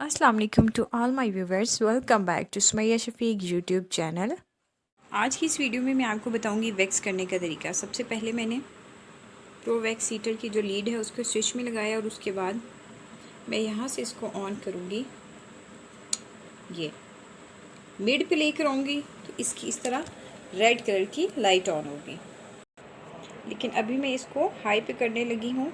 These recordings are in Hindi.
अस्सलाम वालेकुम to all my viewers, welcome back to Sumaiya Shafiq YouTube channel. आज की इस वीडियो में मैं आपको बताऊंगी वैक्स करने का तरीका। सबसे पहले मैंने प्रो वैक्स हीटर की जो लीड है उसको स्विच में लगाया और उसके बाद मैं यहाँ से इसको ऑन करूँगी। ये मिड पे लेकर आऊँगी तो इसकी इस तरह रेड कलर की लाइट ऑन होगी, लेकिन अभी मैं इसको हाई पे करने लगी हूँ।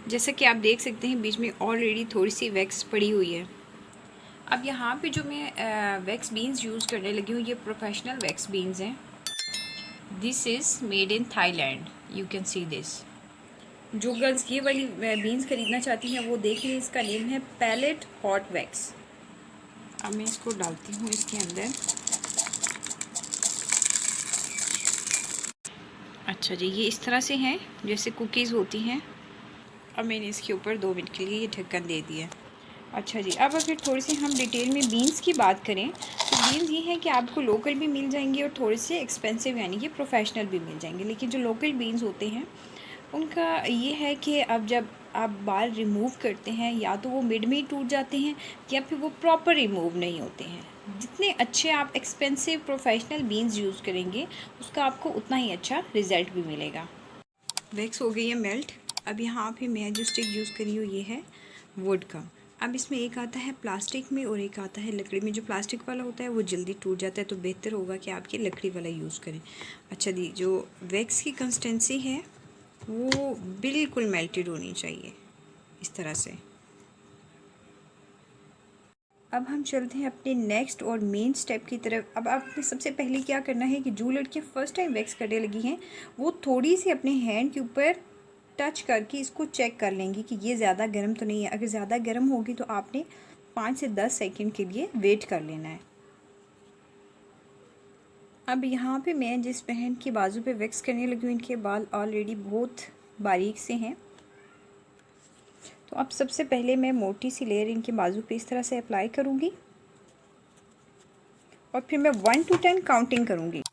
जैसा कि आप देख सकते हैं बीच में ऑलरेडी थोड़ी सी वैक्स पड़ी हुई है। अब यहाँ पे जो मैं वैक्स बीन्स यूज़ करने लगी हूँ, ये प्रोफेशनल वैक्स बीन्स हैं। This is made in Thailand, you can see this. जो गर्ल्स ये वाली बीन्स खरीदना चाहती हैं वो देख लें, इसका नेम है पैलेट हॉट वैक्स। अब मैं इसको डालती हूँ इसके अंदर। अच्छा जी, ये इस तरह से हैं जैसे कुकीज़ होती हैं। अब मैंने इसके ऊपर 2 मिनट के लिए ये ढक्कन दे दिया। अच्छा जी, अब अगर थोड़ी सी हम डिटेल में बीन्स की बात करें तो बीन्स ये हैं कि आपको लोकल भी मिल जाएंगे और थोड़े से एक्सपेंसिव यानी कि प्रोफेशनल भी मिल जाएंगे। लेकिन जो लोकल बीन्स होते हैं उनका ये है कि अब जब आप बाल रिमूव करते हैं या तो वो मिड में ही टूट जाते हैं या फिर वो प्रॉपर रिमूव नहीं होते हैं। जितने अच्छे आप एक्सपेंसिव प्रोफेशनल बीन्स यूज़ करेंगे उसका आपको उतना ही अच्छा रिज़ल्ट भी मिलेगा। वैक्स हो गई है मेल्ट। अब यहाँ पे मैं जो स्टिक यूज़ करी हूँ ये है वुड का। अब इसमें एक आता है प्लास्टिक में और एक आता है लकड़ी में। जो प्लास्टिक वाला होता है वो जल्दी टूट जाता है, तो बेहतर होगा कि आप ये लकड़ी वाला यूज़ करें। अच्छा जी, जो वैक्स की कंसिस्टेंसी है वो बिल्कुल मेल्टेड होनी चाहिए इस तरह से। अब हम चलते हैं अपने नेक्स्ट और मेन स्टेप की तरफ। अब आपने सबसे पहले क्या करना है कि जो लड़कियाँ फ़र्स्ट टाइम वैक्स करने लगी हैं वो थोड़ी सी अपने हैंड के ऊपर टच करके इसको चेक कर लेंगी कि ये ज़्यादा गर्म तो नहीं है। अगर ज़्यादा गर्म होगी तो आपने 5 से 10 सेकंड के लिए वेट कर लेना है। अब यहाँ पे मैं जिस बहन के बाजू पे वैक्स करने लगी हूँ इनके बाल ऑलरेडी बहुत बारीक से हैं, तो अब सबसे पहले मैं मोटी सी लेयर इनके बाजू पे इस तरह से अप्लाई करूँगी और फिर मैं 1 to 10 काउंटिंग करूँगी,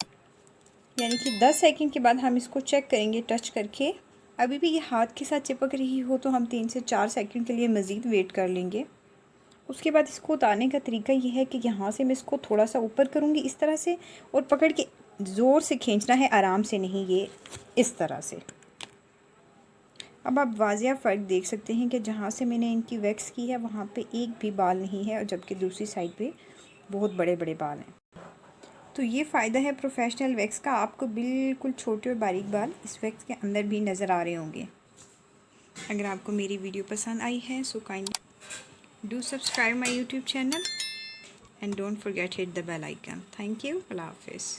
यानी कि 10 सेकंड के बाद हम इसको चेक करेंगे टच करके। अभी भी ये हाथ के साथ चिपक रही हो तो हम 3 से 4 सेकंड के लिए मज़ीद वेट कर लेंगे। उसके बाद इसको उतारने का तरीका ये है कि यहाँ से मैं इसको थोड़ा सा ऊपर करूँगी इस तरह से और पकड़ के ज़ोर से खींचना है, आराम से नहीं, ये इस तरह से। अब आप वाज़िया फ़र्क देख सकते हैं कि जहाँ से मैंने इनकी वैक्स की है वहाँ पे एक भी बाल नहीं है और जबकि दूसरी साइड पे बहुत बड़े बड़े बाल हैं। तो ये फ़ायदा है प्रोफेशनल वैक्स का, आपको बिल्कुल छोटे और बारीक बाल इस वैक्स के अंदर भी नज़र आ रहे होंगे। अगर आपको मेरी वीडियो पसंद आई है so kindly do subscribe my YouTube channel and don't forget hit the bell icon. Thank you. Allah Hafiz.